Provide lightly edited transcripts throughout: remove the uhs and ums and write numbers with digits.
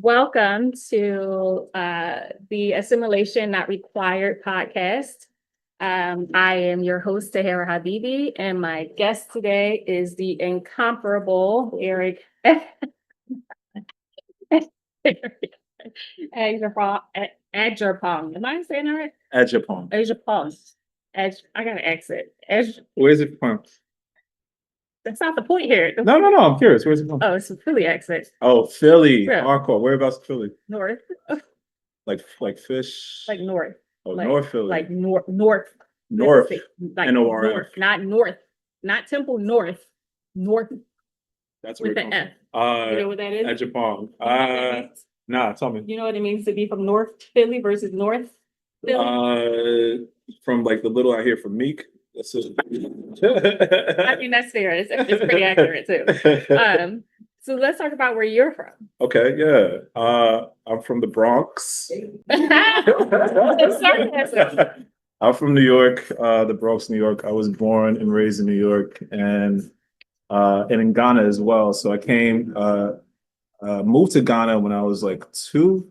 Welcome to the Assimilation Not Required podcast. I am your host, Tahiirah Habibi, and my guest today is the incomparable Eric Adjepong. Adjepong. Am I saying that right? Adjepong. Adjepong. I got an accent. Where's it from? That's not the point here. No. I'm curious. Where's it from? Oh, it's a Philly accent. Oh, Philly. Yeah. Hardcore. Whereabouts in Philly? North. Like fish. Like north. Oh, like, North Philly. Like north. North. Like North. North. Not Temple North. North That's where with it the comes F. from. You know what that is? Adjepong. You know what that means? Nah, tell me. You know what it means to be from North Philly versus North Philly? From like the little I hear from Meek. That's it. I mean, that's fair. It's pretty accurate too. So let's talk about where you're from. Okay, yeah. I'm from the Bronx. I'm from New York, the Bronx, New York. I was born and raised in New York and in Ghana as well. So I moved to Ghana when I was like 2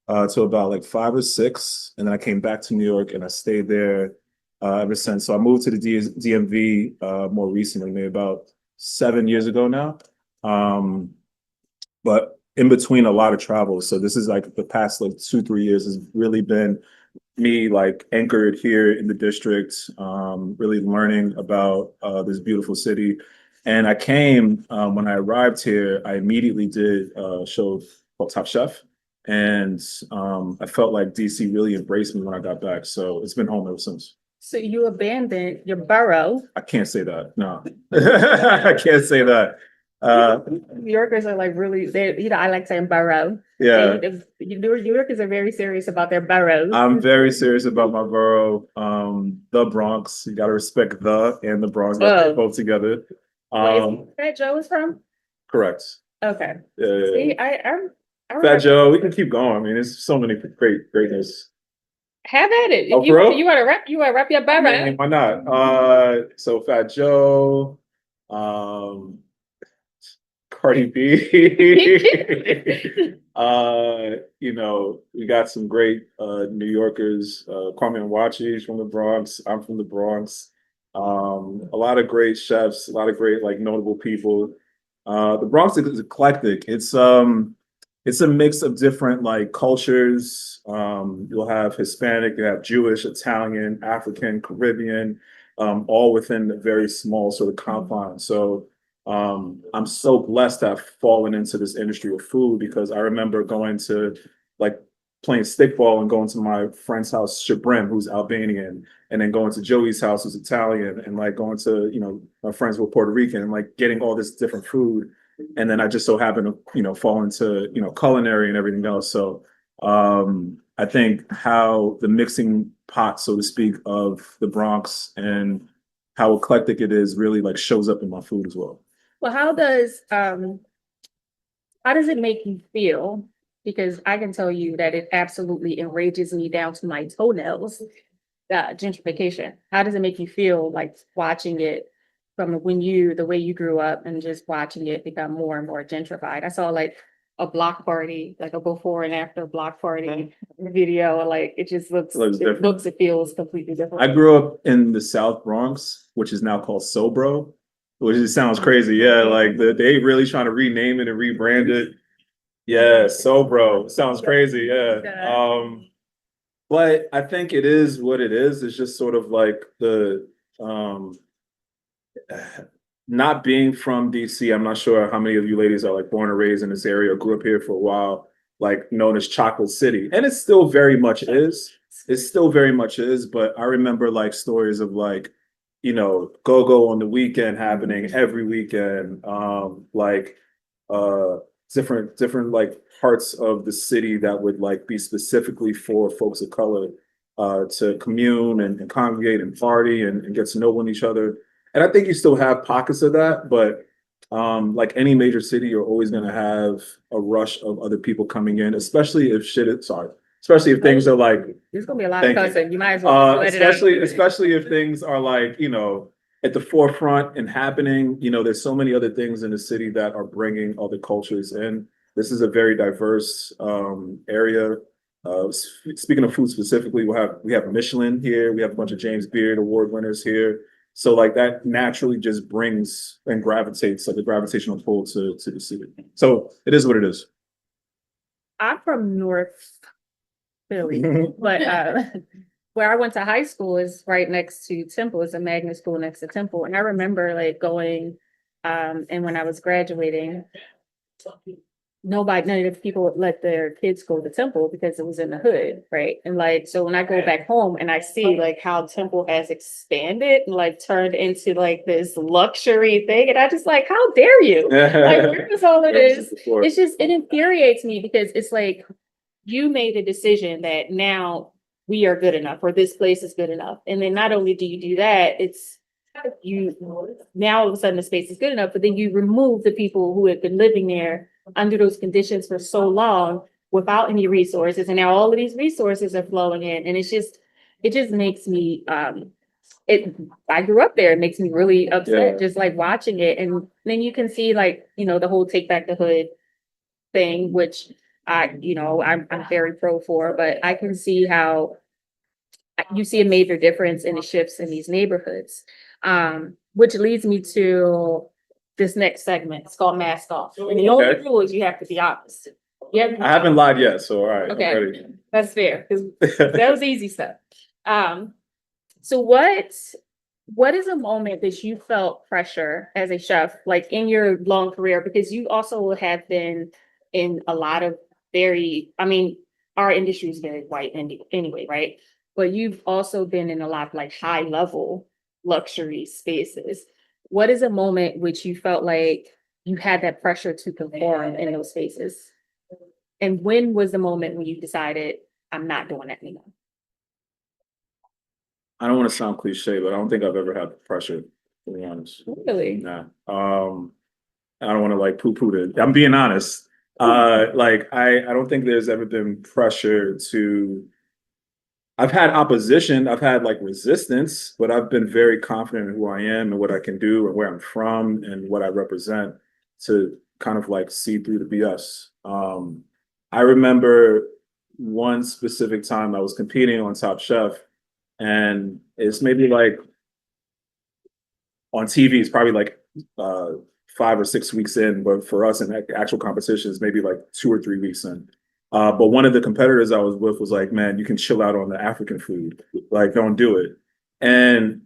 to about like 5 or 6. And then I came back to New York and I stayed there ever since. So I moved to the DMV more recently, maybe about 7 years ago now. But in between a lot of travel. So this is like the past like 2-3 years has really been me like anchored here in the district, really learning about this beautiful city. And I came when I arrived here, I immediately did a show called Top Chef. And I felt like DC really embraced me when I got back. So it's been home ever since. So you abandoned your borough. I can't say that. No, I can't say that. New Yorkers are like really, I like saying borough. Yeah. New Yorkers are very serious about their boroughs. I'm very serious about my borough. The Bronx. You got to respect the and the Bronx. Both together. Fat Joe is from? Correct. Okay. Yeah. See, Fat Joe. We can keep going. I mean, there's so many greatness. Have at it. Oh, you want to rep your borough. Man, why not? So Fat Joe, Cardi B. We got some great New Yorkers. Kwame Nwachi's from the Bronx. I'm from the Bronx. A lot of great chefs, a lot of great like notable people. The Bronx is eclectic. It's a mix of different like cultures. You'll have Hispanic, you have Jewish, Italian, African, Caribbean, all within a very small sort of confine. So I'm so blessed to have fallen into this industry of food because I remember going to like playing stickball and going to my friend's house, Shabrim, who's Albanian, and then going to Joey's house, who's Italian, and like going to, my friends who were Puerto Rican and like getting all this different food. And then I just so happened to, fall into, culinary and everything else. So I think how the mixing pot, so to speak, of the Bronx and how eclectic it is really like shows up in my food as well. Well, how does it make you feel? Because I can tell you that it absolutely enrages me down to my toenails, gentrification. How does it make you feel like watching it from the way you grew up and just watching it become more and more gentrified? I saw like a block party, like a before and after block party video. Like it just it feels completely different. I grew up in the South Bronx, which is now called Sobro, which just sounds crazy. Yeah, like they really trying to rename it and rebrand it. Yeah, Sobro sounds crazy. Yeah. But I think it is what it is. It's just sort of like the not being from DC. I'm not sure how many of you ladies are like born and raised in this area or grew up here for a while, like known as Chocolate City. And it still very much is. It still very much is. But I remember like stories of like, go-go on the weekend happening every weekend. Different like parts of the city that would like be specifically for folks of color to commune and congregate and party and get to know each other. And I think you still have pockets of that, but like any major city, you're always going to have a rush of other people coming in, especially if things are like. There's going to be a lot of cussing. You might as well especially if things are like, at the forefront and happening. There's so many other things in the city that are bringing other cultures in. This is a very diverse area. Speaking of food specifically, we have Michelin here. We have a bunch of James Beard Award winners here. So like that naturally just brings and gravitates like a gravitational pull to the city. So it is what it is. I'm from North Philly, but where I went to high school is right next to Temple. It's a magnet school next to Temple. And I remember like going, and when I was graduating, none of the people would let their kids go to Temple because it was in the hood, right? And like, so when I go back home and I see like how Temple has expanded and like turned into like this luxury thing, and I just like, how dare you? Like, where is all of this? It's just, it infuriates me because it's like, you made a decision that now we are good enough, or this place is good enough. And then not only do you do that, it's you now all of a sudden the space is good enough, but then you remove the people who have been living there under those conditions for so long without any resources. And now all of these resources are flowing in. And it just makes me I grew up there. It makes me really upset just like watching it. And then you can see like, the whole take back the hood thing, which I'm very pro for, but I can see how you see a major difference in the shifts in these neighborhoods. Which leads me to this next segment. It's called Mask Off. And the only rule is you have to be honest. I haven't lied yet, so all right. Okay. I'm ready. That's fair, because that was easy stuff. So what is a moment that you felt pressure as a chef, like in your long career? Because you also have been in a lot of our industry is very white anyway, right? But you've also been in a lot of like high level luxury spaces. What is a moment which you felt like you had that pressure to perform in those spaces? And when was the moment when you decided, I'm not doing that anymore? I don't want to sound cliche, but I don't think I've ever had the pressure, to be honest. Really? Nah. I don't want to like poo-poo it. I'm being honest. Like I don't think there's ever been pressure to. I've had opposition, I've had like resistance, but I've been very confident in who I am and what I can do and where I'm from and what I represent to kind of like see through the BS. I remember one specific time I was competing on Top Chef, and it's maybe like on TV, it's probably like 5 or 6 weeks in, but for us in actual competitions, maybe like 2 or 3 weeks in. But one of the competitors I was with was like, man, you can chill out on the African food. Like, don't do it. And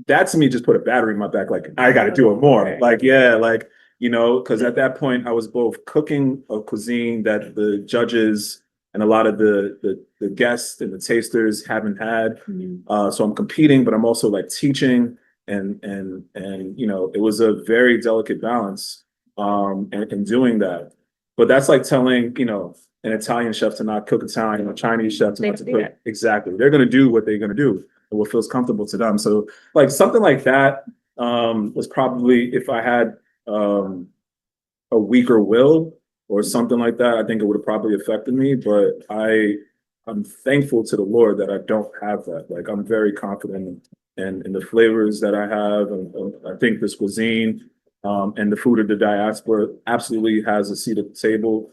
that to me just put a battery in my back. Like, I got to do it more. Like, yeah, like, because at that point I was both cooking a cuisine that the judges and a lot of the guests and the tasters haven't had. So I'm competing, but I'm also like teaching and it was a very delicate balance in doing that. But that's like telling, an Italian chef to not cook Italian, a Chinese chef to not to cook. Exactly. They're going to do what they're going to do and what feels comfortable to them. So like something like that was probably, if I had a weaker will or something like that, I think it would have probably affected me. But I'm thankful to the Lord that I don't have that. Like I'm very confident in the flavors that I have. And I think this cuisine and the food of the diaspora absolutely has a seat at the table.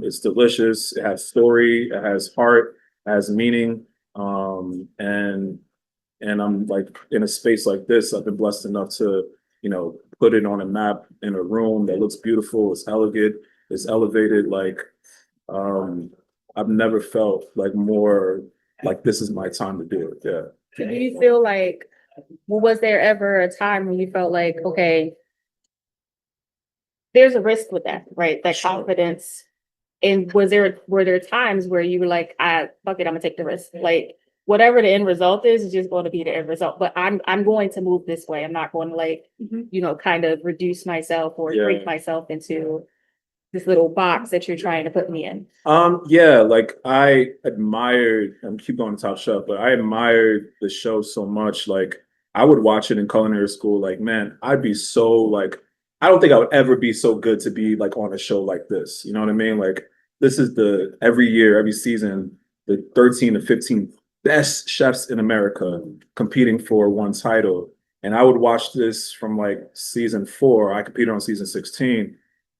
It's delicious. It has story. It has heart. It has meaning. And I'm like in a space like this. I've been blessed enough to, put it on a map in a room that looks beautiful. It's elegant. It's elevated. Like I've never felt like more like this is my time to do it. Yeah. So do you feel like, was there ever a time when you felt like, okay, there's a risk with that, right? That confidence. And were there times where you were like, fuck it, I'm gonna take the risk. Like whatever the end result is just going to be the end result. But I'm going to move this way. I'm not going to like, kind of reduce myself or shrink myself into this little box that you're trying to put me in. Yeah, like I admired, I'm keep going to Top Chef, but I admired the show so much. Like I would watch it in culinary school. Like, man, I'd be so like, I don't think I would ever be so good to be like on a show like this. You know what I mean? Like this is every year, every season, the 13 to 15 best chefs in America competing for one title. And I would watch this from like season 4. I competed on season 16.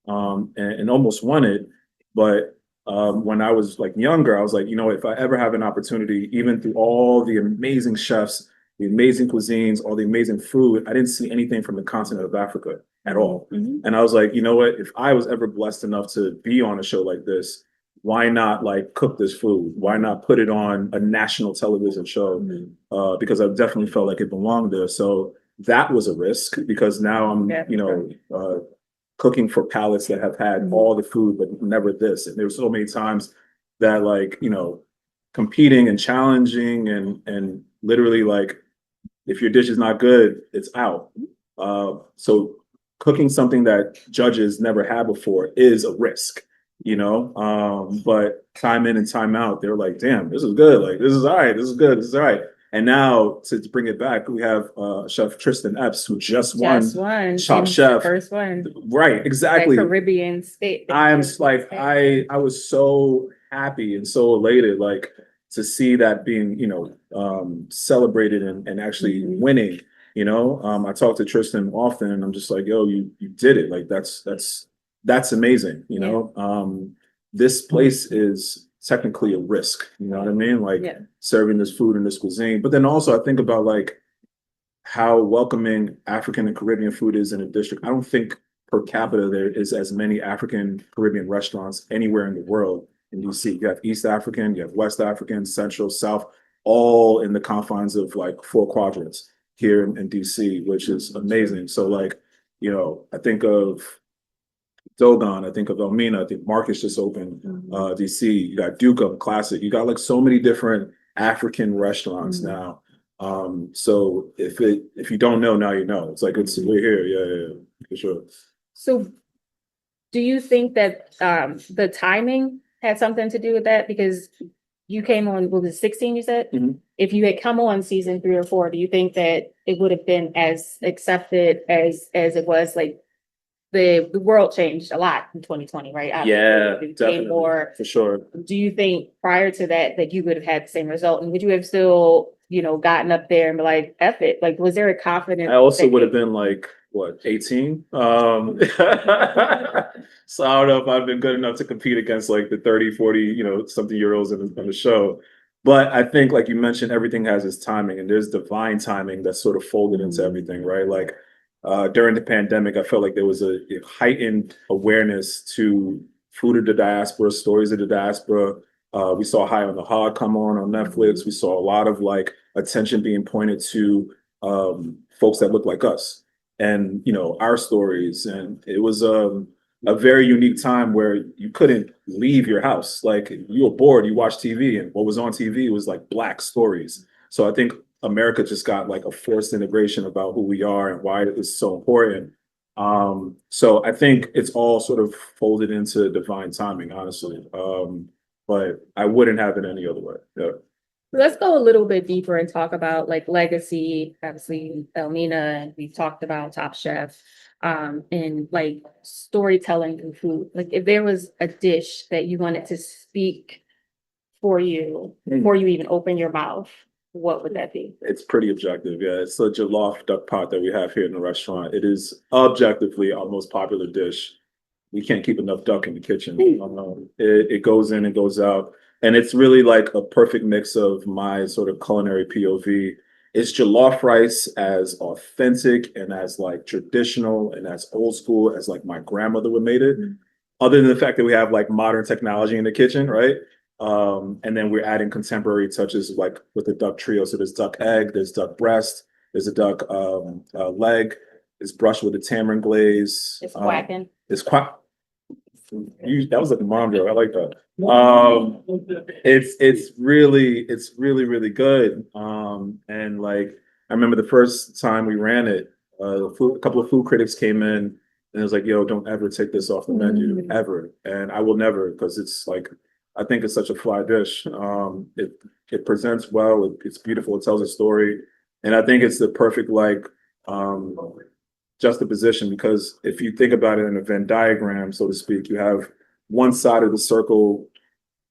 and almost won it. But when I was like younger, I was like, you know, if I ever have an opportunity, even through all the amazing chefs, the amazing cuisines, all the amazing food, I didn't see anything from the continent of Africa at all. Mhm. And I was like, you know what? If I was ever blessed enough to be on a show like this, why not like cook this food? Why not put it on a national television show? Because I definitely felt like it belonged there. So that was a risk because now I'm, Yeah. you know, cooking for palates that have had all the food, but never this. And there's so many times that like, you know, competing and challenging and literally like, if your dish is not good, it's out. So cooking something that judges never had before is a risk, you know? But time in and time out, they're like, damn, this is good. Like, this is all right. This is good. This is all right. And now to bring it back, we have Chef Tristan Epps, who just won Top Chef. First one. Right, exactly. That Caribbean state. I'm like, I was so happy and so elated, like to see that being, you know, celebrated and actually winning. You know, I talk to Tristan often, and I'm just like, yo, you did it. Like that's amazing. You know, this place is technically a risk. You know what I mean? Like serving this food in this cuisine, but then also I think about like how welcoming African and Caribbean food is in a district. I don't think per capita there is as many African Caribbean restaurants anywhere in the world in DC. You have East African, you have West African, Central, South, all in the confines of like 4 quadrants here in DC, which is amazing. So like, you know, I think of Dogon, I think of Elmina, I think Marcus just opened DC. You got Duke Classic. You got like so many different African restaurants now. So if you don't know, now you know. It's like we're here, yeah, for sure. So do you think that the timing had something to do with that? Because you came on, what was it, 16, you said? If you had come on season 3 or 4, do you think that it would have been as accepted as it was? Like the world changed a lot in 2020, right? Yeah, it became definitely, more, for sure. do you think prior to that you would have had the same result? And would you have still, you know, gotten up there and be like, F it? Like, was there a confidence? I also would have been like, what, 18? So I don't know if I've been good enough to compete against like the 30, 40, you know, something year olds on the show. But I think, like you mentioned, everything has its timing, and there's divine timing that's sort of folded into everything, right? Like during the pandemic, I felt like there was a heightened awareness to food of the diaspora, stories of the diaspora. We saw High on the Hog come on Netflix. We saw a lot of like attention being pointed to folks that look like us and, you know, our stories. And it was a very unique time where you couldn't leave your house. Like you were bored, you watched TV, and what was on TV was like Black stories. So I think America just got like a forced integration about who we are and why it is so important. So I think it's all sort of folded into divine timing, honestly. But I wouldn't have it any other way. Yeah. Let's go a little bit deeper and talk about like legacy, obviously Elmina, and we've talked about Top Chef, and like storytelling and food. Like if there was a dish that you wanted to speak for you before you even open your mouth, what would that be? It's pretty objective. Yeah, it's a jollof duck pot that we have here in the restaurant. It is objectively our most popular dish. We can't keep enough duck in the kitchen. It goes in and goes out. And it's really like a perfect mix of my sort of culinary POV. It's jollof rice as authentic and as like traditional and as old school as like my grandmother would made it. Other than the fact that we have like modern technology in the kitchen, right? And then we're adding contemporary touches like with the duck trio. So there's duck egg, there's duck breast, there's a duck leg. It's brushed with a tamarind glaze. It's quacking. It's quack. That was like a mom joke. I like that. It's really good. And like I remember the first time we ran it, a couple of food critics came in and it was like, "Yo, don't ever take this off the menu ever." And I will never, because it's like I think it's such a fly dish. It presents well. It's beautiful. It tells a story, and I think it's the perfect like juxtaposition, because if you think about it in a Venn diagram, so to speak, you have one side of the circle,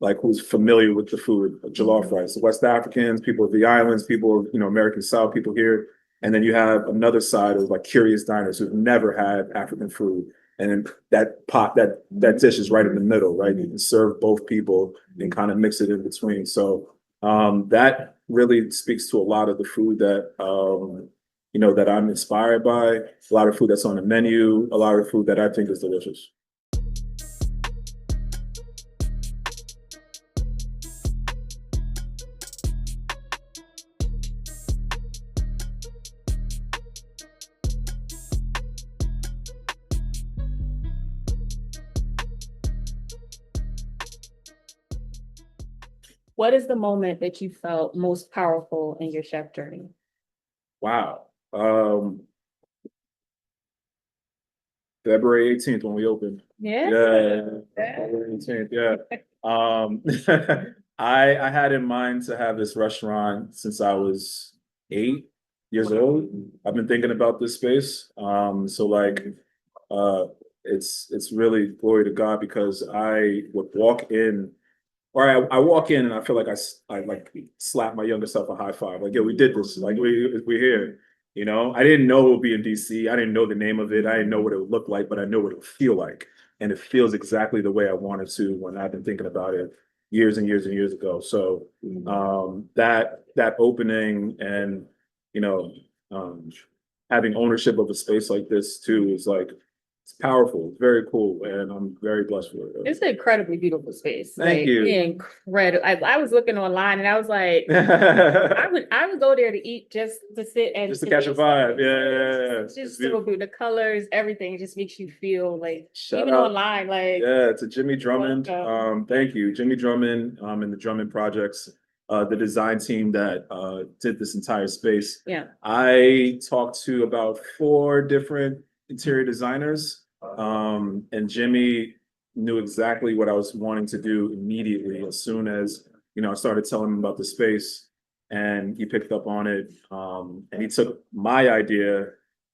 like who's familiar with the food, jollof rice, the West Africans, people of the islands, people of, you know, American South, people here. And then you have another side of like curious diners who've never had African food. and then that dish is right in the middle, right? You can serve both people and kind of mix it in between. So that really speaks to a lot of the food that that I'm inspired by, a lot of food that's on the menu, a lot of food that I think is delicious. What is the moment that you felt most powerful in your chef journey? Wow. February 18th when we opened. Yeah. Yeah, February 18th, yeah. I had in mind to have this restaurant since I was 8 years old. I've been thinking about this space. So like it's really glory to God because I would walk in, or I walk in and I feel like I like slap my younger self a high five. Like, yeah, we did this. Like we're here. I didn't know it would be in DC. I didn't know the name of it. I didn't know what it would look like, but I know what it would feel like. And it feels exactly the way I wanted to when I've been thinking about it years and years and years ago. So that opening and you know um, having ownership of a space like this too is like it's powerful. It's very cool, and I'm very blessed for it. It's an incredibly beautiful space. Thank you. Incredible. I was looking online and I was like, I would go there to eat just to sit and Just to catch a vibe. Yeah. It's just so good. The colors, everything, it just makes you feel like Shout even out. online, like Yeah, to Jimmy Drummond. welcome. Thank you, Jimmy Drummond, and the Drummond Projects, the design team that did this entire space. Yeah. I talked to about 4 different interior designers, and Jimmy knew exactly what I was wanting to do immediately as soon as I started telling him about the space, and he picked up on it, and he took my idea.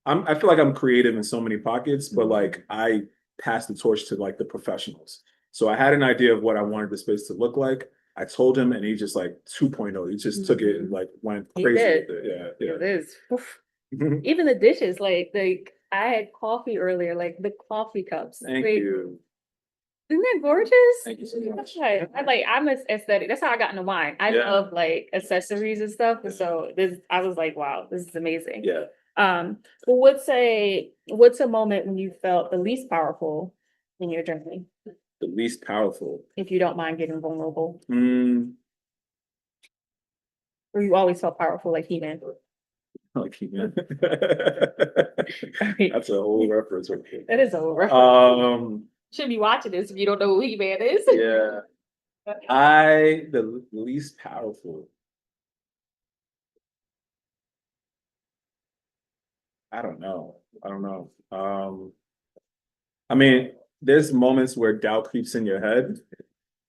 I feel like I'm creative in so many pockets, but like I pass the torch to like the professionals. So I had an idea of what I wanted the space to look like. I told him, and he just like 2.0. He just took it and like went crazy with it. Yeah, It is. Even the dishes, like I had coffee earlier, like the coffee cups. Thank you. Isn't that gorgeous? Thank you so much. I'm an aesthetic. That's how I got into wine. I love like accessories and stuff. And so I was like, wow, this is amazing. Yeah. But what's a moment when you felt the least powerful in your journey? The least powerful. If you don't mind getting vulnerable. Mm. Or you always felt powerful like He-Man? Like He-Man. That's a whole reference. That is a whole reference. Should be watching this if you don't know who He-Man is. Yeah. The least powerful. I don't know. I mean, there's moments where doubt creeps in your head.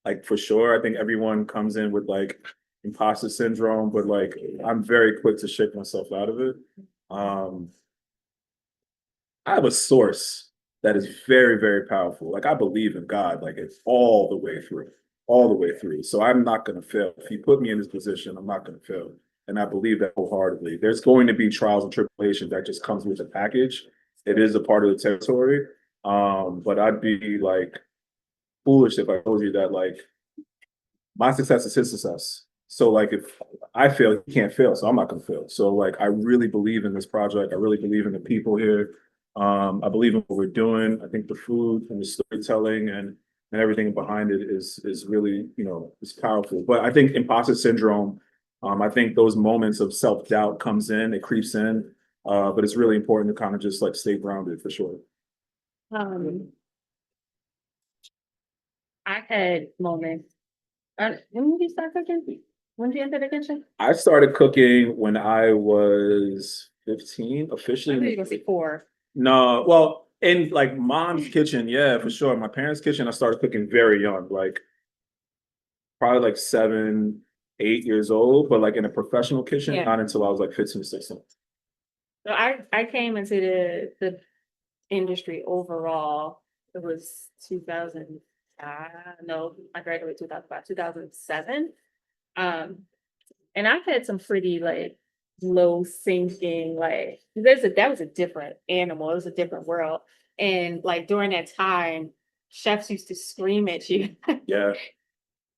Like for sure. I think everyone comes in with like imposter syndrome, but like I'm very quick to shake myself out of it. I have a source that is very, very powerful. Like I believe in God, like it's all the way through, all the way through. So I'm not going to fail. If you put me in this position, I'm not going to fail. And I believe that wholeheartedly. There's going to be trials and tribulations that just comes with the package. It is a part of the territory. But I'd be like foolish if I told you that like my success is his success. So like if I fail, he can't fail. So I'm not gonna fail. So like I really believe in this project. I really believe in the people here. I believe in what we're doing. I think the food and the storytelling and everything behind it is really, is powerful. But I think imposter syndrome, I think those moments of self-doubt comes in, it creeps in. But it's really important to kind of just like stay grounded for sure. I had moments. When did you start cooking? When did you enter the kitchen? I started cooking when I was 15, I officially. think you're gonna say 4. No, well, in like mom's kitchen, yeah, for sure. My parents' kitchen, I started cooking very young, like probably like 7, 8 years old, but like in a professional kitchen, Yeah. not until I was like 15, 16. So I came into the industry overall. It was 2000. No, I graduated 2005, 2007. And I've had some pretty like low sinking, like that was a different animal. It was a different world. And like during that time, chefs used to scream at you. Yeah.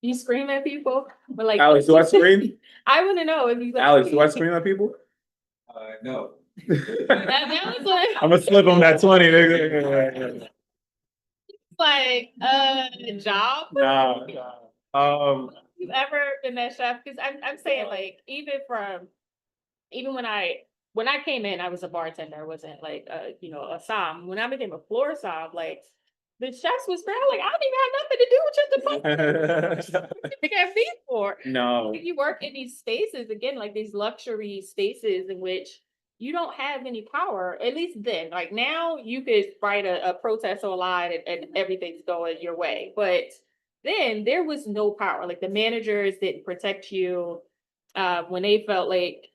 You scream at people, but like Alex, do I scream? I want to know if you like, Alex, do I scream at people? No. that was like, I'm gonna slip on that 20. Nigga. like job. Nah. You ever been that chef? Because I'm saying like even when I came in, I was a bartender. I wasn't like a som. When I became a floor som, like the chefs was there like I don't even have nothing to do with your department. They got fees for. No. You work in these spaces again, like these luxury spaces in which you don't have any power. At least then, like now, you could write a protest online and everything's going your way. But then there was no power. Like the managers didn't protect you when they felt like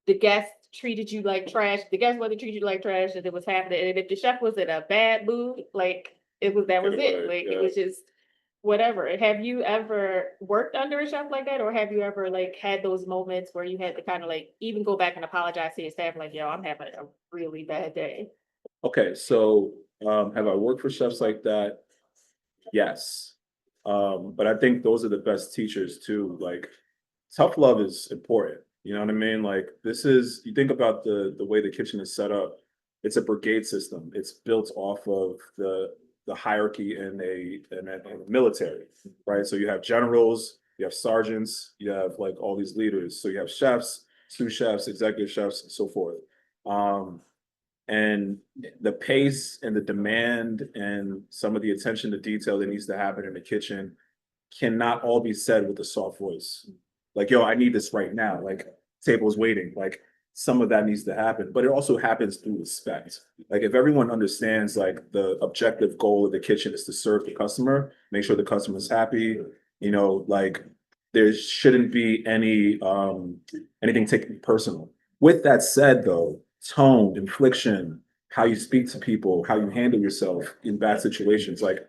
the guests treated you like trash. The guests wasn't treated you like trash, and it was happening. And if the chef was in a bad mood, like that was it. Like it was just whatever. Have you ever worked under a chef like that, or have you ever like had those moments where you had to kind of like even go back and apologize to your staff, like, yo, I'm having a really bad day? Okay, so have I worked for chefs like that? Yes. But I think those are the best teachers too. Like tough love is important. You know what I mean? Like you think about the way the kitchen is set up, it's a brigade system. It's built off of the hierarchy in a military, right? So you have generals, you have sergeants, you have like all these leaders. So you have chefs, sous chefs, executive chefs, and so forth. And the pace and the demand and some of the attention to detail that needs to happen in the kitchen cannot all be said with a soft voice. Like, yo, I need this right now. Like, table's waiting. Like, some of that needs to happen, but it also happens through respect. Like, if everyone understands, like, the objective goal of the kitchen is to serve the customer, make sure the customer's happy, like, there shouldn't be anything taken personal. With that said, though, tone, inflection, how you speak to people, how you handle yourself in bad situations, like,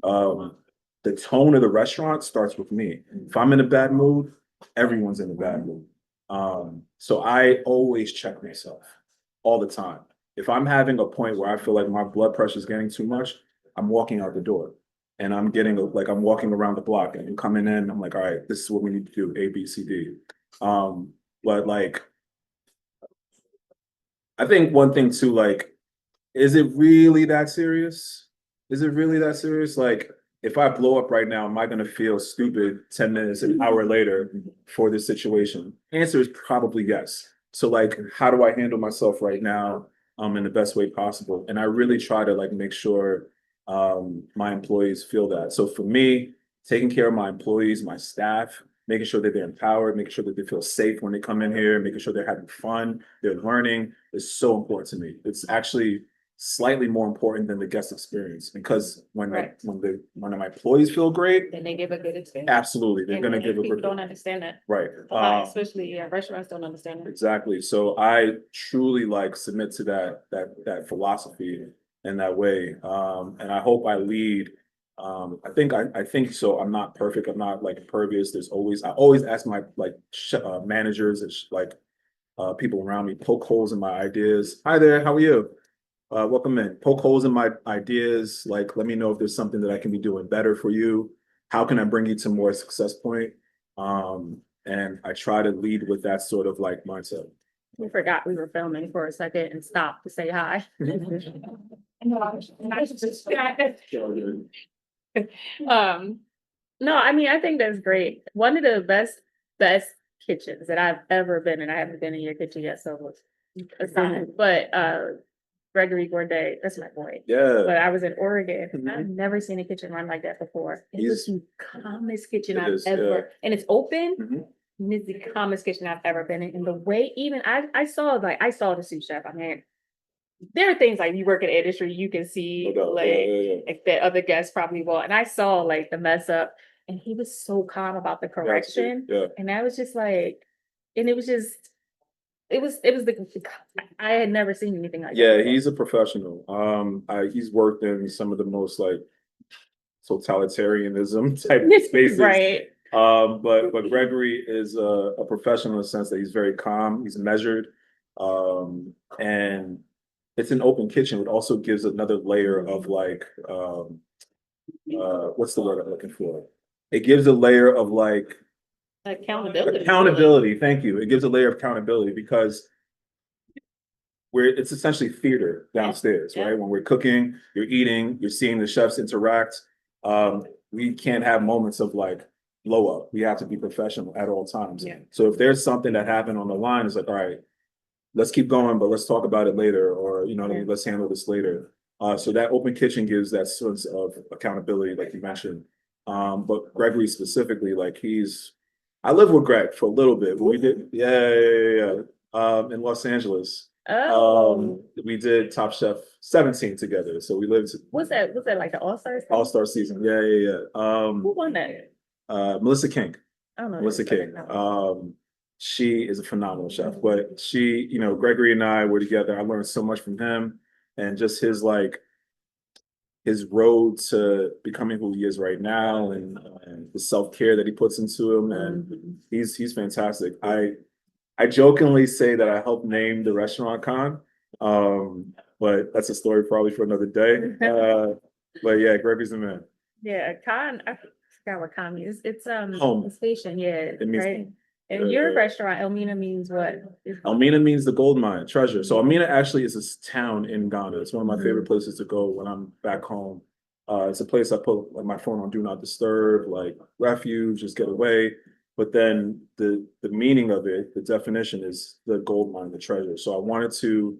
the tone of the restaurant starts with me. If I'm in a bad mood, everyone's in a bad mood. So I always check myself all the time. If I'm having a point where I feel like my blood pressure is getting too much, I'm walking out the door and I'm walking around the block and I'm coming in. I'm like, all right, this is what we need to do, A, B, C, D. But like, I think one thing too, like, is it really that serious? Is it really that serious? Like, if I blow up right now, am I gonna feel stupid 10 minutes, an hour later for this situation? Answer is probably yes. So like, how do I handle myself right now in the best way possible? And I really try to like make sure my employees feel that. So for me, taking care of my employees, my staff, making sure that they're empowered, making sure that they feel safe when they come in here, making sure they're having fun, they're learning is so important to me. It's actually slightly more important than the guest experience because when Right. when my employees feel great, Then they give a good experience. absolutely, they're going to give a people good. don't understand that. Right. Especially restaurants don't understand that. Exactly. So I truly like submit to that philosophy in that way. And I hope I lead. I think so. I'm not perfect. I'm not like impervious. I always ask my like managers and people around me, poke holes in my ideas. Hi there, how are you? Welcome in. Poke holes in my ideas. Like, let me know if there's something that I can be doing better for you. How can I bring you to more success point? And I try to lead with that sort of like mindset. We forgot we were filming for a second and stopped to say hi. No, I mean, I think that's great. One of the best kitchens that I've ever been in. I haven't been in your kitchen yet, so aside. But Gregory Gourdet, that's my boy. Yeah. But I was in Oregon. Mhm. I've never seen a kitchen run like that before. It He's- was the calmest kitchen It I've is, ever, yeah. and it's open. Mhm. And it's the calmest kitchen I've ever been in. And the way even I saw the sous chef. I mean, there are things like you work in the industry, you can see No doubt. like, Yeah. like that other guests probably will. And I saw like the mess up, and he was so calm about the correction. Yeah. And I was just like, and it was I had never seen anything like that. Yeah, before. he's a professional. He's worked in some of the most like totalitarianism type spaces. Right. But Gregory is a professional in the sense that he's very calm, he's measured, and it's an open kitchen. It also gives another layer of like, what's the word I'm looking for? It gives a layer of like Accountability. accountability. Thank you. It gives a layer of accountability because it's essentially theater downstairs, Yeah. right? When we're cooking, you're eating, you're seeing the chefs interact. We can't have moments of like blow up. We have to be professional at all times. Yeah. So if there's something that happened on the line, it's like, all right, let's keep going, but let's talk about it later, or you know what I mean, let's handle this later. So that open kitchen gives that sense of accountability, like you mentioned. But Gregory specifically, like I lived with Greg for a little bit. But we did, yeah. In Los Angeles. Oh, We did Top Chef 17 together. So we lived what's that? Was that like the All-Stars? All-Star season. Yeah. Who won that? Melissa King. I don't know. Melissa King. She is a phenomenal chef, but Gregory and I were together. I learned so much from him and just his road to becoming who he is right now and the self-care that he puts into him. And he's fantastic. I jokingly say that I helped name the restaurant Khan. But that's a story probably for another day. But yeah, Gregory's the man. Yeah, Khan. I forgot what Khan means. It's Home. a station. Yeah, It means right. And your restaurant, Elmina, means what? Elmina means the gold mine, treasure. So Elmina actually is a town in Ghana. It's one of my favorite places to go when I'm back home. It's a place I put like my phone on do not disturb, like refuge, just get away. But then the meaning of it, the definition is the gold mine, the treasure. So I wanted to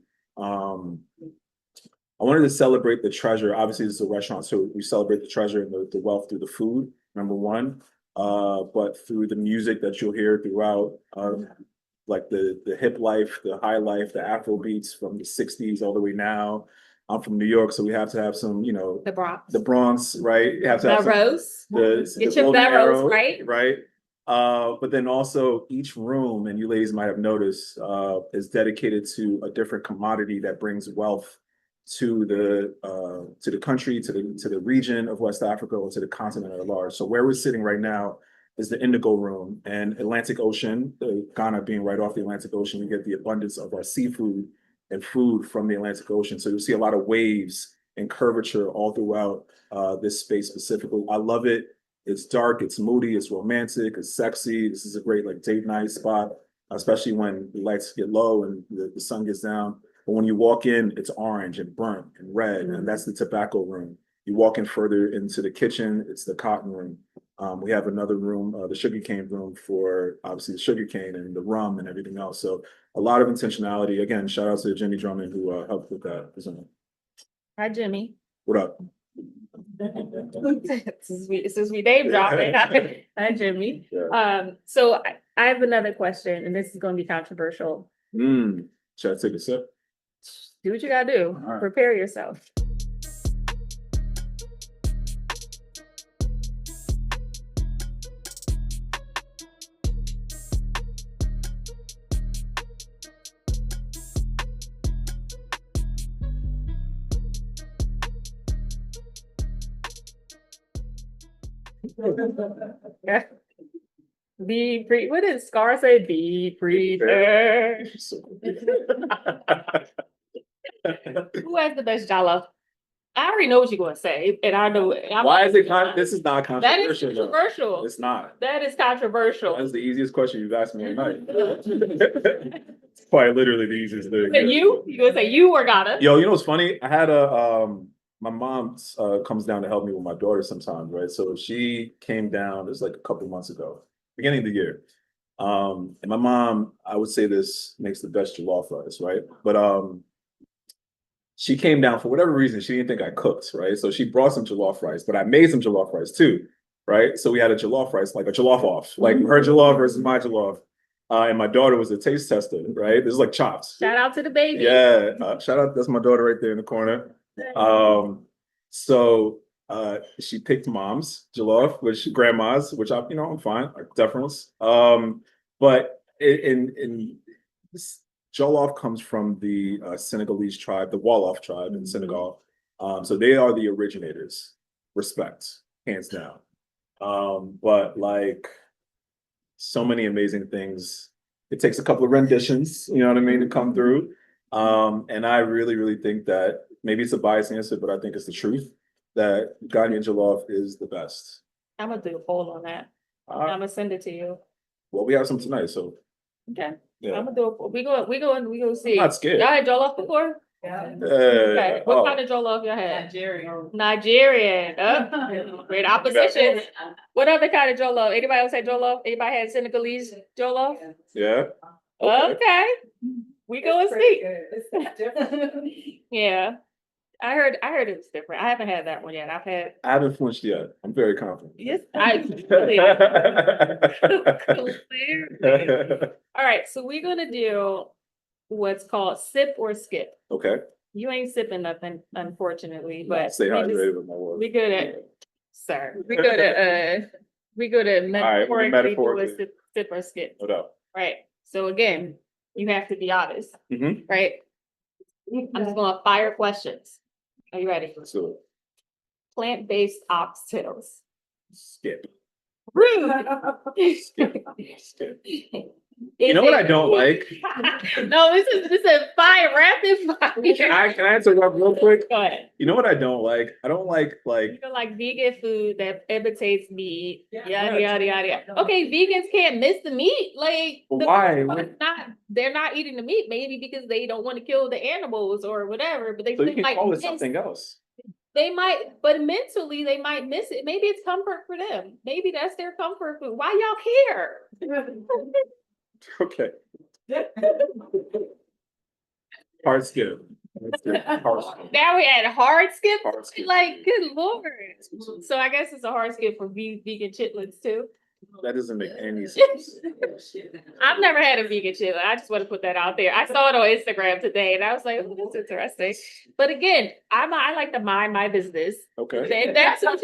celebrate the treasure. Obviously, this is a restaurant, so we celebrate the treasure and the wealth through the food, number one. But through the music that you'll hear throughout, like the hip life, the high life, the Afro beats from the 60s all the way now. I'm from New York, so we have to have some, The Bronx. the Bronx, right? You have to have Barrows. the Get your golden barrows, arrow, right? right? But then also each room, and you ladies might have noticed, is dedicated to a different commodity that brings wealth to the country, to the region of West Africa, or to the continent at large. So where we're sitting right now is the Indigo Room and Atlantic Ocean, Ghana being right off the Atlantic Ocean, we get the abundance of our seafood and food from the Atlantic Ocean. So you'll see a lot of waves and curvature all throughout this space specifically. I love it. It's dark, it's moody, it's romantic, it's sexy. This is a great like date night spot, especially when the lights get low and the sun gets down. But when you walk in, it's orange and burnt and red, and that's the tobacco room. You walk in further into the kitchen, it's the cotton room. We have another room, the sugarcane room, for obviously the sugarcane and the rum and everything else. So a lot of intentionality. Again, shout out to Jimmy Drummond who helped with that. Hi, Jimmy. What up? Since we name dropping. Hi, Jimmy. Yeah. So I have another question, and this is going to be controversial. Should I take a sip? Do what you gotta do. All right. Prepare yourself. What did Scar say? Be prepared. Who has the best jollof? I already know what you're going to say, and I know. Why is it? This is not That is controversial. controversial. It's not. That is controversial. That's the easiest question you've asked me tonight. It's quite literally the easiest thing. And you gonna say you or gotta? Yo, you know what's funny? I had my mom comes down to help me with my daughter sometimes, right? So she came down, it was like a couple months ago, beginning of the year. And my mom, I would say this makes the best jollof rice, right? But she came down for whatever reason. She didn't think I cooked, right? So she brought some jollof rice, but I made some jollof rice too, right? So we had a jollof rice, like a jollof off, like her jollof versus my jollof. And my daughter was a taste tester, right? This is like chops. Shout out to the baby. Yeah, shout out. That's my daughter right there in the corner. So she picked mom's jollof, which grandma's, which I'm fine, like deference. But in this jollof comes from the Senegalese tribe, the Wolof tribe in Senegal. So they are the originators. Respect, hands down. But like so many amazing things. It takes a couple of renditions, you know what I mean, to come through. And I really, really think that maybe it's a biased answer, but I think it's the truth that Ghanaian jollof is the best. I'm gonna do a poll on that. I'm Uh, gonna send it to you. well, we have some tonight, so Okay. yeah. I'm gonna do it. We go see. I'm not scared. Y'all had jollof before? Okay. What kind of jollof y'all had? Nigerian. Great opposition. What other kind of jollof? Anybody else had jollof? Anybody had Senegalese jollof? Yeah. Okay. We go and see. Yeah. I heard it was different. I haven't had that one yet. I haven't flinched yet. I'm very confident. Yes, clearly. All right, so we're gonna do what's called sip or skip. Okay. You ain't sipping nothing, unfortunately, but Stay hydrated with my water. we good at, sir. We good at metaphorically do a sip or skip. No doubt. Right. So again, you have to be honest, Mhm. right? I'm just gonna fire questions. Are you ready? Let's do it. Plant-based oxtails. Skip. Rude. Skip. Skip. You know what I don't like? No, this is fire, rapid fire. Can I answer that real quick? Go ahead. You know what I don't like? I don't like You don't like vegan food that imitates meat. Yada yada yada. Okay, vegans can't miss the meat. Like why? They're not eating the meat, maybe because they don't want to kill the animals or whatever. But they So you still can might call it miss. something else. They might, but mentally they might miss it. Maybe it's comfort for them. Maybe that's their comfort food. Why y'all care? Okay. Hard skip. Hard skip. Now we had hard skip. Hard skip. Like, good lord. So I guess it's a hard skip for vegan chitlins too. That doesn't make any sense. I've never had a vegan chitlin. I just want to put that out there. I saw it on Instagram today, and I was like, "Oh, that's interesting." But again, I like to mind my business. Okay. If that's what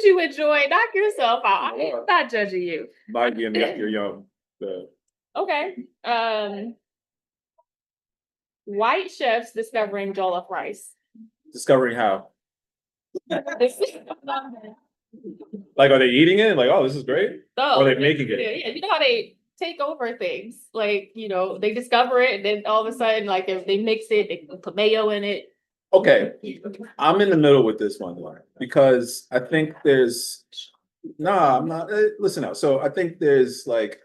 you enjoy, knock yourself out. I'm not judging you. Might be you're young. Okay. White chefs discovering jollof rice. Discovering how? Like, are they eating it? Like, oh, this is great. So, or are they making it? Yeah, you know how they take over things. Like, they discover it, and then all of a sudden, like if they mix it, they put mayo in it. Okay, I'm in the middle with this one, because I think there's I'm not. Listen out. So I think there's like,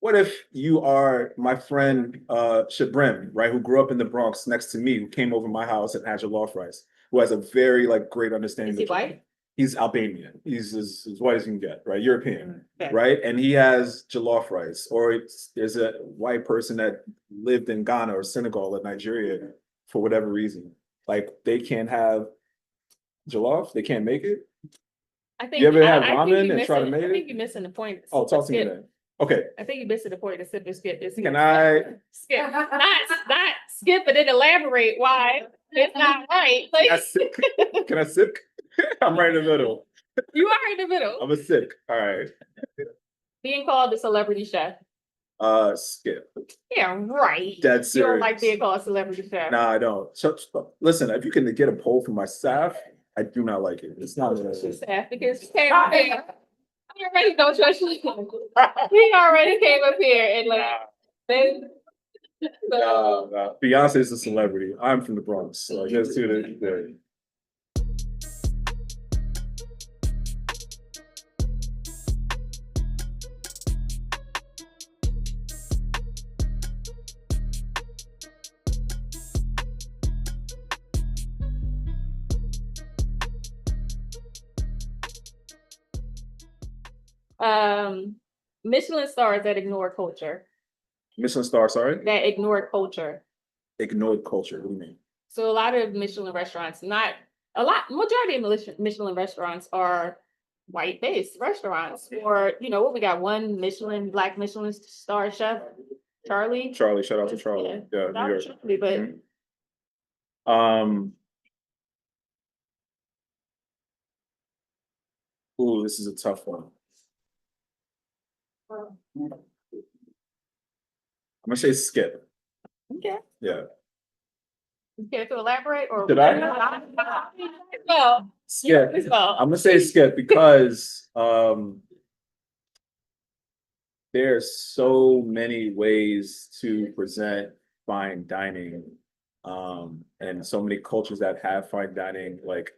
what if you are my friend Shabrim, right, who grew up in the Bronx next to me, who came over my house and had jollof rice, who has a very great understanding. Is he white? He's Albanian. He's as white as you can get, right? European, Okay. right? And he has jollof rice. Or there's a white person that lived in Ghana or Senegal or Nigeria for whatever reason. Like, they can't have jollof. They can't make it. I think you ever have I ramen and try to make it? I think you're missing the point. Oh, talk to me then. Okay. I think you're missing the point. The sip and skip is Can I skip, not skip, and then elaborate why it's not right. Like, Can I sip? Can I sip? I'm right in the middle. You are in the middle. I'm a sip. All right. Being called a celebrity chef. Skip. Yeah, right. Dead serious. You don't like being called a celebrity chef. Nah, I don't. So, listen, if you can get a poll from my staff, I do not like it. It's not staff, because he already don't trust you. He already came up here and they. Beyonce is a celebrity. I'm from the Bronx, so I guess too. Michelin stars that ignore culture. Michelin star, sorry? That ignore culture. Ignored culture. What do you mean? So a lot of Michelin restaurants, majority of Michelin restaurants are white-based restaurants. Or, what we got, one Black Michelin star chef, Charlie. Charlie, shout out to Charlie. Yeah, New York. Charlie, but Ooh, this is a tough one. I'm gonna say skip. Okay. Yeah. You care to elaborate, or Did I? Well, Skip. Well. I'm gonna say skip because there's so many ways to present fine dining, and so many cultures that have fine dining. Like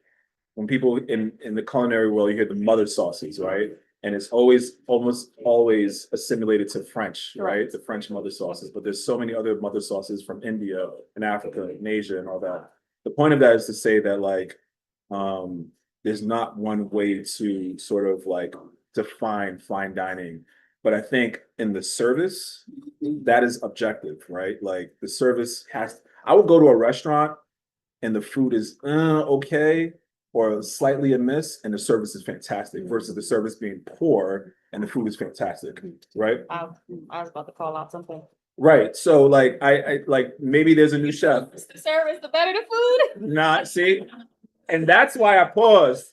when people in the culinary world, you hear the mother sauces, right? And it's almost always assimilated to French, right? The French mother sauces, but there's so many other mother sauces from India and Africa and Asia and all that. The point of that is to say that like there's not one way to sort of like define fine dining. But I think in the service, that is objective, right? Like the service I would go to a restaurant and the food is okay or slightly amiss and the service is fantastic versus the service being poor and the food is fantastic, right? I was about to call out something. Right. So like I like maybe there's a new chef. The service, the better the food. Nah, see, and that's why I paused.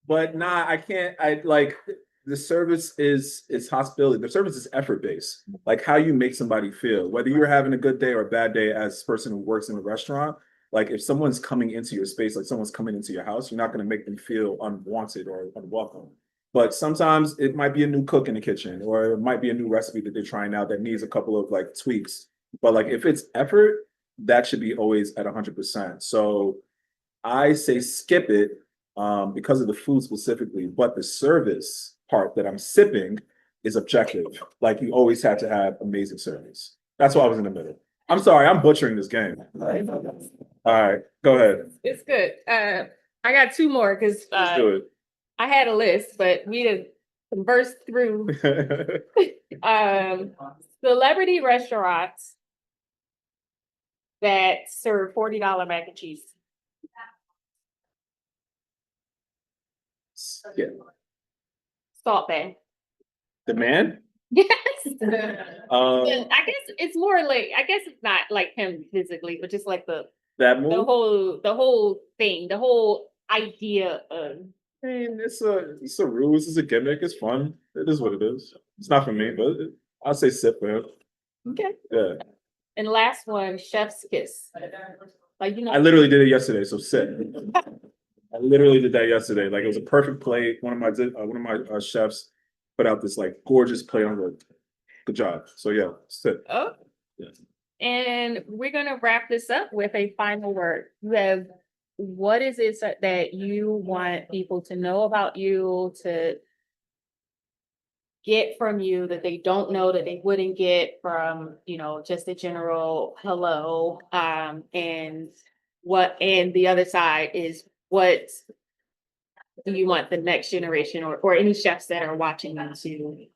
But nah, I can't. I like the service is hospitality. The service is effort based. Like how you make somebody feel, whether you're having a good day or a bad day as a person who works in a restaurant. Like if someone's coming into your space, like someone's coming into your house, you're not going to make them feel unwanted or unwelcome. But sometimes it might be a new cook in the kitchen, or it might be a new recipe that they're trying out that needs a couple of like tweaks. But like if it's effort, that should be always at 100%. So I say skip it because of the food specifically, but the service part that I'm sipping is objective. Like you always have to have amazing service. That's why I was in the middle. I'm sorry, I'm butchering this game. All right, go ahead. It's good. I got two more because Let's do I had a list, but we did converse through celebrity restaurants that serve $40 mac and cheese. Yeah. Salt Bay. The man? Yes. Um, I guess it's more like I guess it's not like him physically, but just like that the move? whole thing, the whole idea of I mean, it's a ruse, it's a gimmick, it's fun. It is what it is. It's not for me, but I'll say sip for him. okay. Yeah. And last one, Chef's Kiss. Like I literally did it yesterday, so sit. I literally did that yesterday. Like it was a perfect plate. One of my chefs put out this like gorgeous plate. On the good job. So yeah, sit. Oh. Yeah. And we're gonna wrap this up with a final word. You have what is it that you want people to know about you, to get from you that they don't know that they wouldn't get from, just a general hello. And the other side is what do you want the next generation or any chefs that are watching them to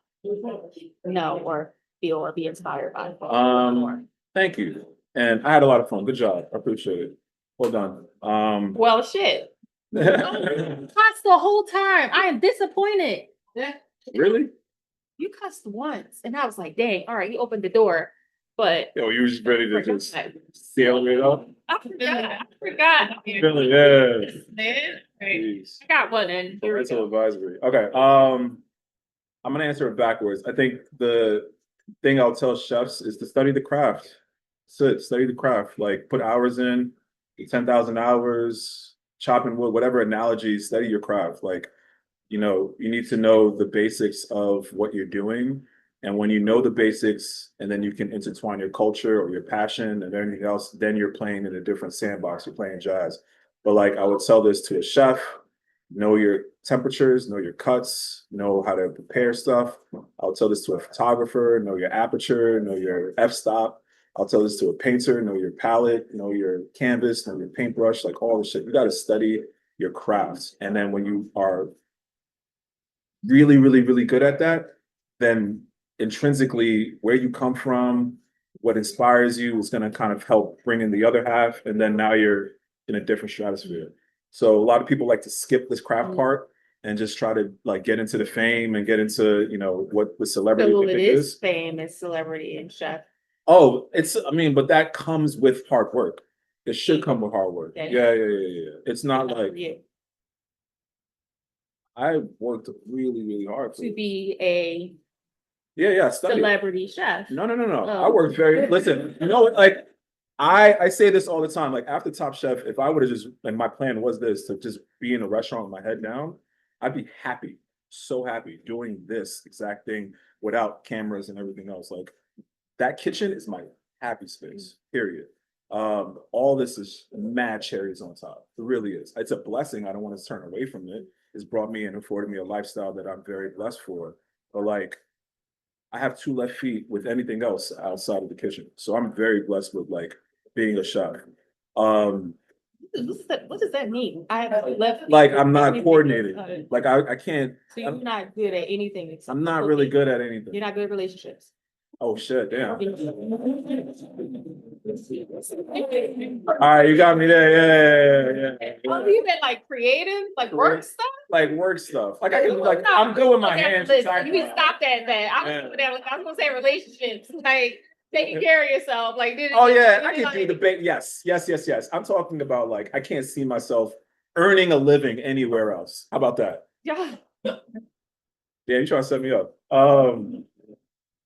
know or feel or be inspired by? Thank you. And I had a lot of fun. Good job. I appreciate it. Well done. Well, shit. Cussed the whole time. I am disappointed. Really? You cussed once, and I was like, "Dang! All right, you opened the door." But Yo, you were just ready to just seal it up. I forgot. Really? Yeah. I got one, and here we Parental go. advisory. Okay. I'm gonna answer it backwards. I think the thing I'll tell chefs is to study the craft. Study the craft. Like put hours in, 10,000 hours, chopping wood, whatever analogy, study your craft. Like, you need to know the basics of what you're doing. And when you know the basics and then you can intertwine your culture or your passion and everything else, then you're playing in a different sandbox. You're playing jazz. But like I would tell this to a chef, know your temperatures, know your cuts, know how to prepare stuff. I'll tell this to a photographer, know your aperture, know your f-stop. I'll tell this to a painter, know your palette, know your canvas, know your paintbrush, like all the shit. You got to study your crafts. And then when you are really, really, really good at that, then intrinsically where you come from, what inspires you is going to kind of help bring in the other half. And then now you're in a different stratosphere. So a lot of people like to skip this craft part and just try to like get into the fame and get into, what the celebrity So thing it is. is fame and celebrity and chef. Oh, but that comes with hard work. It should come with hard work. Okay. Yeah. It's not like Yeah. I worked really, really hard To be a Yeah, study. celebrity chef. No. Oh. I worked listen, like I say this all the time. Like after Top Chef, if I would have just and my plan was this to just be in a restaurant with my head down, I'd be happy, so happy doing this exact thing without cameras and everything else. Like that kitchen is my happy space, period. All this is mad cherries on top. It really is. It's a blessing. I don't want to turn away from it. It's brought me and afforded me a lifestyle that I'm very blessed for. But like, I have two left feet with anything else outside of the kitchen. So I'm very blessed with like being a chef. What does that mean? I have a left. Like I'm not coordinated. Like I can't. So you're not good at anything. Except I'm not cooking. really good at anything. You're not good at relationships. Oh shit, damn. All right, you got me there. Yeah. Oh, you been like creative, like work stuff? Like work stuff. Like I can like I'm good with my hands. You can stop that. I was gonna say relationships, like taking care of yourself. Like oh yeah, I can do the big yes. I'm talking about like I can't see myself earning a living anywhere else. How about that? Yeah. Yeah, you trying to set me up.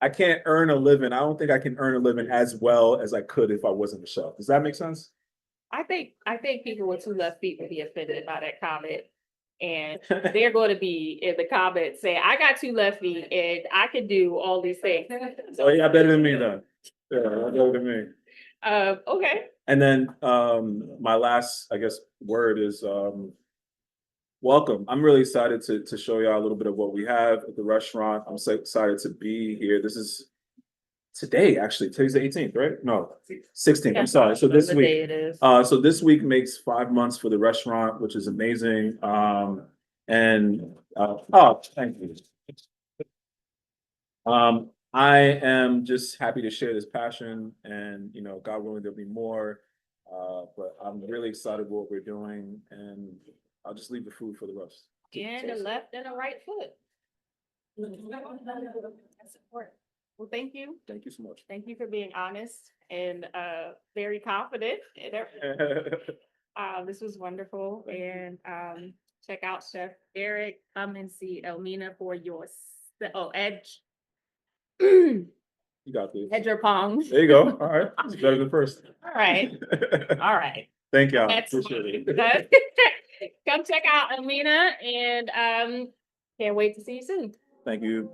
I can't earn a living. I don't think I can earn a living as well as I could if I wasn't a chef. Does that make sense? I think people with two left feet would be offended by that comment. And they're going to be in the comments saying, I got two left feet and I can do all these things. So yeah, better than me then. Yeah, better than me. Okay. And then my last, I guess, word is welcome. I'm really excited to show y'all a little bit of what we have at the restaurant. I'm so excited to be here. This is today, actually. Today's the 18th, right? No, 16th. I'm sorry. So this week, it is. so this week makes 5 months for the restaurant, which is amazing. Oh, thank you. I am just happy to share this passion, and you know, God willing, there'll be more. But I'm really excited with what we're doing, and I'll just leave the food for the rest. And a left and a right foot. That's important. Well, thank you. Thank you so much. Thank you for being honest and very confident. This was wonderful. And check out Chef Eric. Come and see Elmina for your You got this. Adjepong. There you go. All right. It's better than first. All right. All right. Thank y'all. Appreciate it. Come check out Elmina and can't wait to see you soon. Thank you.